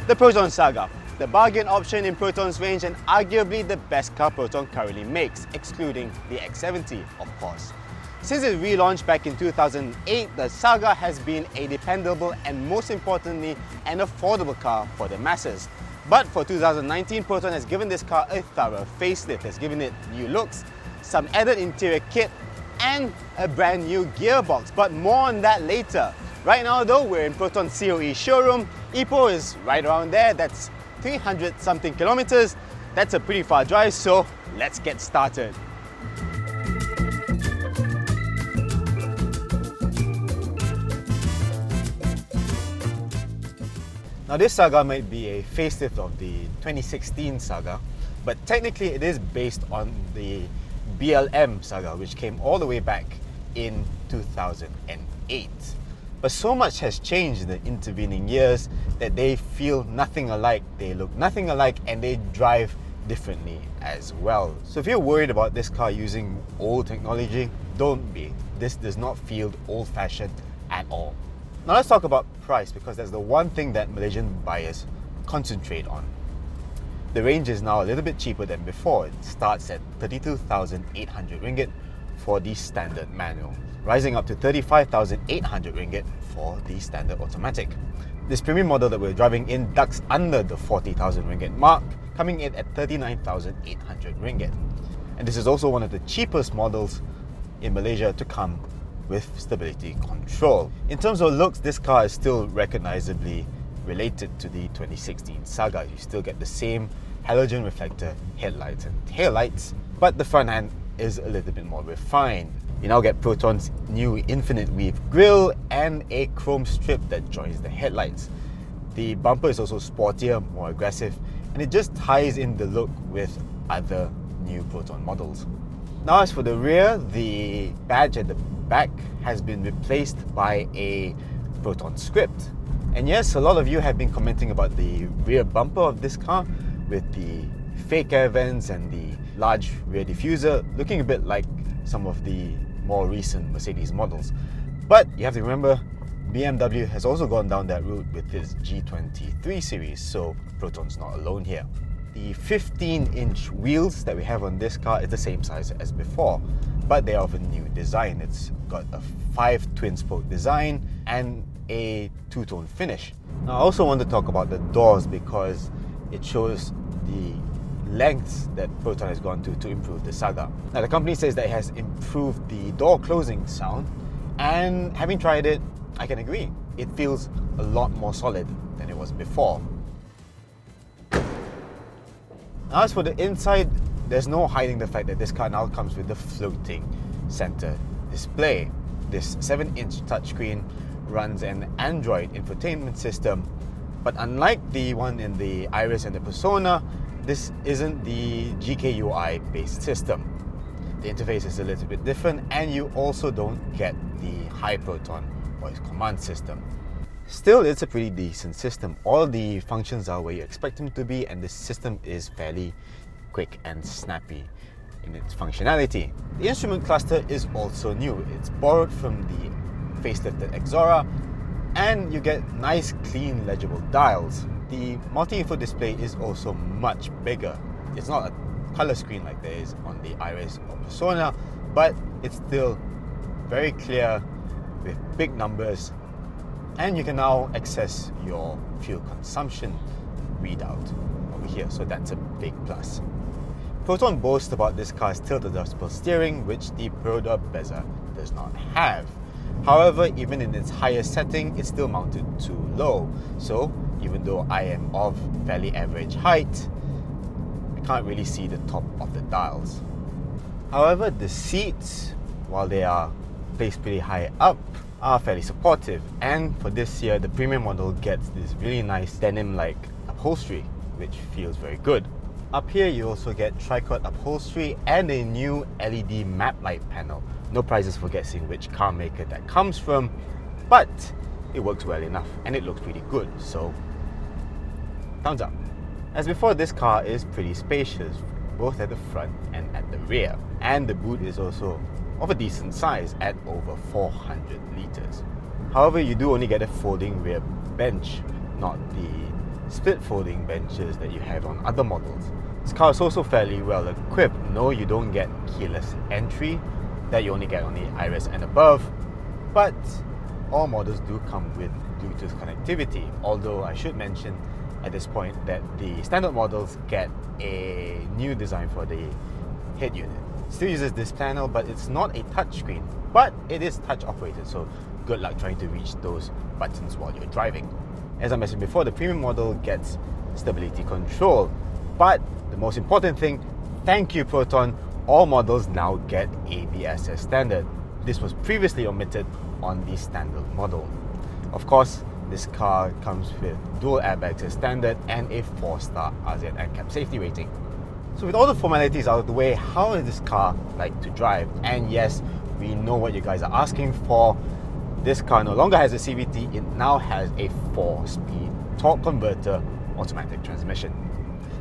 The Proton Saga, the bargain option in Proton's range and arguably the best car Proton currently makes, excluding the X70, of course. Since its relaunch back in 2008, the Saga has been a dependable and most importantly, an affordable car for the masses. But for 2019, Proton has given this car a thorough facelift, has given it new looks, some added interior kit, and a brand new gearbox, but more on that later. Right now though, we're in Proton COE showroom. Ipoh is right around there, that's 300 something kilometers. That's a pretty far drive, so let's get started. Now this Saga might be a facelift of the 2016 Saga, but technically it is based on the BLM Saga, which came all the way back in 2008. But so much has changed in the intervening years that they feel nothing alike, they look nothing alike, and they drive differently as well. So if you're worried about this car using old technology, don't be. This does not feel old-fashioned at all. Now let's talk about price, because that's the one thing that Malaysian buyers concentrate on. The range is now a little bit cheaper than before. It starts at 32,800 ringgit for the standard manual, rising up to 35,800 ringgit for the standard automatic. This premium model that we're driving in ducks under the 40,000 ringgit mark, coming in at 39,800 ringgit. And this is also one of the cheapest models in Malaysia to come with stability control. In terms of looks, this car is still recognizably related to the 2016 Saga. You still get the same halogen reflector headlights and taillights, but the front end is a little bit more refined. You now get Proton's new infinite weave grille and a chrome strip that joins the headlights. The bumper is also sportier, more aggressive, and it just ties in the look with other new Proton models. Now as for the rear, the badge at the back has been replaced by a Proton script. And yes, a lot of you have been commenting about the rear bumper of this car with the fake air vents and the large rear diffuser looking a bit like some of the more recent Mercedes models. But you have to remember, BMW has also gone down that route with its G23 series, so Proton's not alone here. The 15-inch wheels that we have on this car is the same size as before, but they are of a new design. It's got a 5 twin-spoke design and a two-tone finish. Now I also want to talk about the doors because it shows the lengths that Proton has gone to improve the Saga. Now the company says that it has improved the door closing sound, and having tried it, I can agree. It feels a lot more solid than it was before. Now as for the inside, there's no hiding the fact that this car now comes with the floating center display. This 7-inch touchscreen runs an Android infotainment system, but unlike the one in the Iris and the Persona, this isn't the GKUI based system. The interface is a little bit different, and you also don't get the High Proton voice command system. Still, it's a pretty decent system. All the functions are where you expect them to be, and the system is fairly quick and snappy in its functionality. The instrument cluster is also new. It's borrowed from the facelifted Exora, and you get nice, clean, legible dials. The multi-info display is also much bigger. It's not a color screen like there is on the Iris or Persona, but it's still very clear with big numbers, and you can now access your fuel consumption readout over here, so that's a big plus. Proton boasts about this car's tilt-adjustable steering, which the Proda Bezza does not have. However, even in its highest setting, it's still mounted too low. So, even though I am of fairly average height, I can't really see the top of the dials. However, the seats, while they are placed pretty high up, are fairly supportive. And for this year, the premium model gets this really nice denim-like upholstery, which feels very good. Up here, you also get tri-cord upholstery and a new LED map light panel. No prizes for guessing which car maker that comes from, but it works well enough and it looks pretty good, so thumbs up. As before, this car is pretty spacious, both at the front and at the rear, and the boot is also of a decent size at over 400 litres. However, you do only get a folding rear bench, not the split folding benches that you have on other models. This car is also fairly well equipped. No, you don't get keyless entry that you only get on the Iris and above, but all models do come with Bluetooth connectivity, although I should mention at this point that the standard models get a new design for the head unit. It still uses this panel, but it's not a touchscreen, but it is touch operated, so good luck trying to reach those buttons while you're driving. As I mentioned before, the premium model gets stability control, but the most important thing, thank you Proton, all models now get ABS as standard. This was previously omitted on the standard model. Of course, this car comes with dual airbags as standard and a 4-star RZ NCAP safety rating. So with all the formalities out of the way, how is this car like to drive? And yes, we know what you guys are asking for. This car no longer has a CVT, it now has a 4-speed torque converter automatic transmission.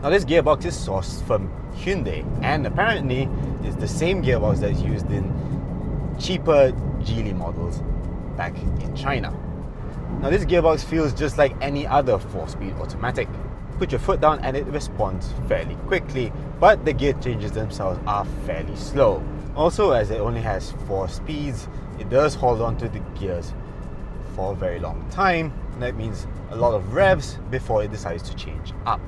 Now this gearbox is sourced from Hyundai and apparently is the same gearbox that's used in cheaper Jlee models back in China. Now this gearbox feels just like any other 4-speed automatic. Put your foot down and it responds fairly quickly, but the gear changes themselves are fairly slow. Also, as it only has 4 speeds, it does hold on to the gears for a very long time, and that means a lot of revs before it decides to change up.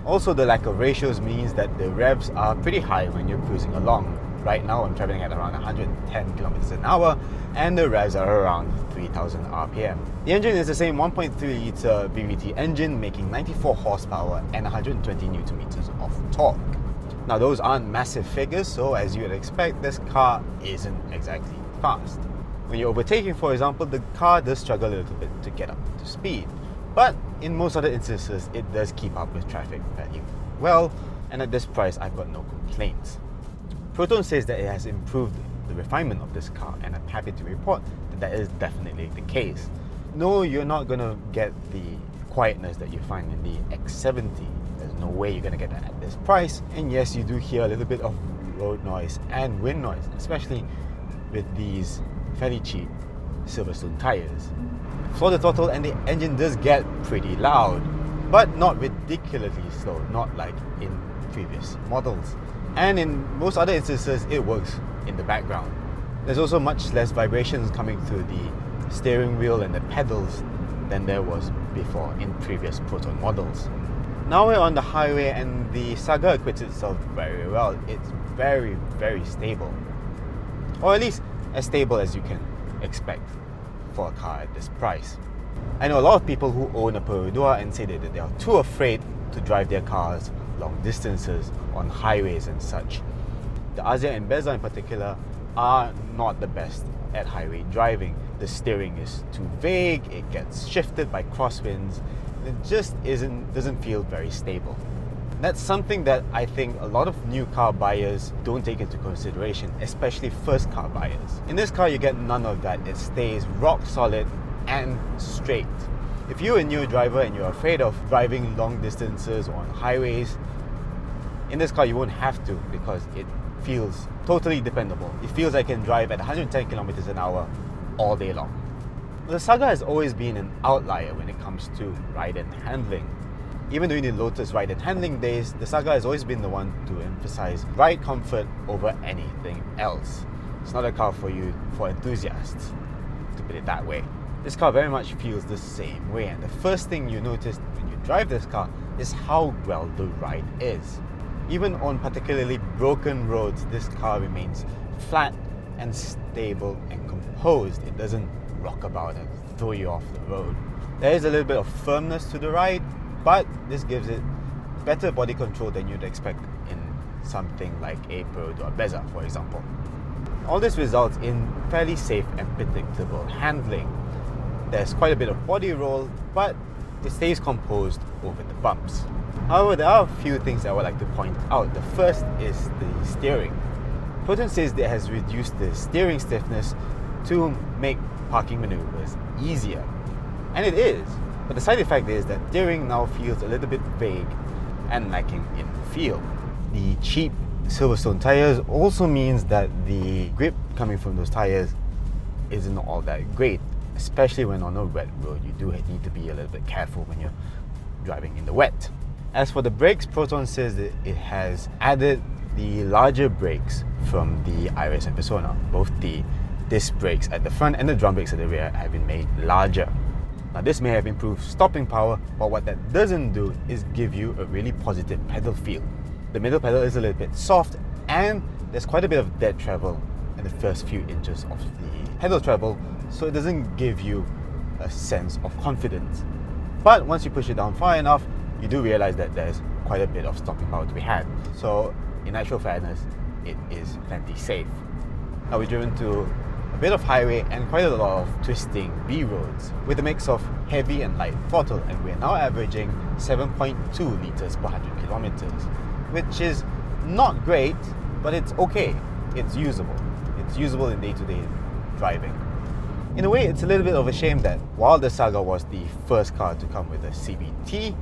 Also, the lack of ratios means that the revs are pretty high when you're cruising along. Right now I'm traveling at around 110 kilometers an hour and the revs are around 3000 RPM. The engine is the same 1.3 litre VVT engine making 94 horsepower and 120 Newton meters of torque. Now those aren't massive figures, so as you would expect, this car isn't exactly fast. When you're overtaking, for example, the car does struggle a little bit to get up to speed, but in most other instances it does keep up with traffic fairly well, and at this price I've got no complaints. Proton says that it has improved the refinement of this car, and I'm happy to report that that is definitely the case. No, you're not going to get the quietness that you find in the X70. There's no way you're going to get that at this price. And yes, you do hear a little bit of road noise and wind noise, especially with these fairly cheap Silverstone tires. For the throttle, and the engine does get pretty loud, but not ridiculously slow, not like in previous models. And in most other instances, it works in the background. There's also much less vibrations coming through the steering wheel and the pedals than there was before in previous Proton models. Now we're on the highway and the Saga acquits itself very well. It's very, very stable. Or at least as stable as you can expect for a car at this price. I know a lot of people who own a Perodua and say that they are too afraid to drive their cars long distances on highways and such. The Azia and Beza in particular are not the best at highway driving. The steering is too vague, it gets shifted by crosswinds, it just doesn't feel very stable. That's something that I think a lot of new car buyers don't take into consideration, especially first car buyers. In this car you get none of that. It stays rock solid and straight. If you're a new driver and you're afraid of driving long distances on highways, in this car you won't have to, because it feels totally dependable. It feels like it can drive at 110 kilometers an hour all day long. The Saga has always been an outlier when it comes to ride and handling. Even during the Lotus ride and handling days, the Saga has always been the one to emphasize ride comfort over anything else. It's not a car for enthusiasts, to put it that way. This car very much feels the same way, and the first thing you notice when you drive this car is how well the ride is. Even on particularly broken roads, this car remains flat and stable and composed. It doesn't rock about and throw you off the road. There is a little bit of firmness to the ride, but this gives it better body control than you'd expect in something like a Perodua Beza, for example. All this results in fairly safe and predictable handling. There's quite a bit of body roll, but it stays composed over the bumps. However, there are a few things I would like to point out. The first is the steering. Proton says that it has reduced the steering stiffness to make parking maneuvers easier. And it is, but the side effect is that steering now feels a little bit vague and lacking in feel. The cheap Silverstone tires also means that the grip coming from those tires isn't all that great, especially when on a wet road. You do need to be a little bit careful when you're driving in the wet. As for the brakes, Proton says that it has added the larger brakes from the Iris and Persona. Both the disc brakes at the front and the drum brakes at the rear have been made larger. Now this may have improved stopping power, but what that doesn't do is give you a really positive pedal feel. The middle pedal is a little bit soft and there's quite a bit of dead travel in the first few inches of the pedal travel, so it doesn't give you a sense of confidence. But once you push it down far enough, you do realize that there's quite a bit of stopping power to be had. So in actual fairness, it is plenty safe. Now we've driven to a bit of highway and quite a lot of twisting B roads with a mix of heavy and light throttle, and we're now averaging 7.2 litres per 100 kilometers, which is not great, but it's okay. It's usable. It's usable in day-to-day driving. In a way, it's a little bit of a shame that while the Saga was the first car to come with a CVT,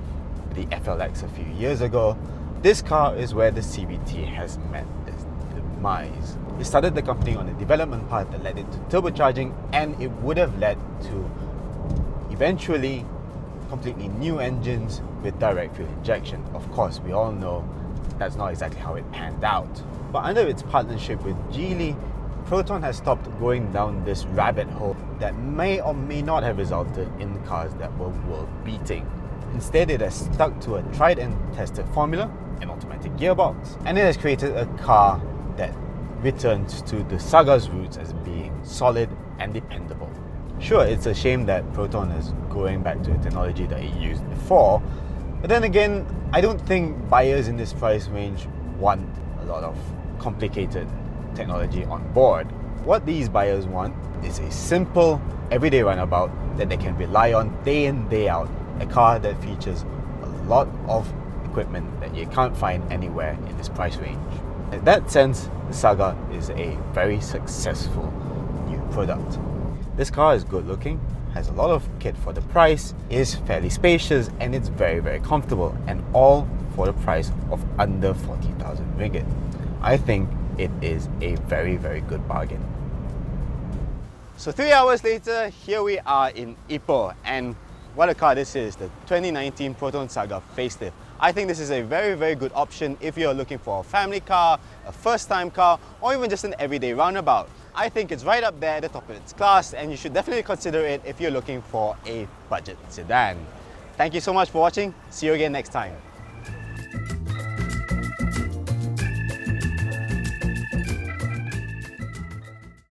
the FLX a few years ago, this car is where the CVT has met its demise. It started the company on a development path that led into turbocharging, and it would have led to eventually completely new engines with direct fuel injection. Of course, we all know that's not exactly how it panned out. But under its partnership with Jlee, Proton has stopped going down this rabbit hole that may or may not have resulted in cars that were world-beating. Instead, it has stuck to a tried and tested formula, an automatic gearbox, and it has created a car that returns to the Saga's roots as being solid and dependable. Sure, it's a shame that Proton is going back to a technology that it used before, but then again, I don't think buyers in this price range want a lot of complicated technology on board. What these buyers want is a simple, everyday runabout that they can rely on day in, day out. A car that features a lot of equipment that you can't find anywhere in this price range. In that sense, the Saga is a very successful new product. This car is good looking, has a lot of kit for the price, is fairly spacious, and it's very, very comfortable, and all for the price of under 40,000 ringgit. I think it is a very, very good bargain. So 3 hours later, here we are in Ipoh, and what a car this is, the 2019 Proton Saga facelift. I think this is a very, very good option if you're looking for a family car, a first-time car, or even just an everyday roundabout. I think it's right up there at the top of its class, and you should definitely consider it if you're looking for a budget sedan. Thank you so much for watching. See you again next time.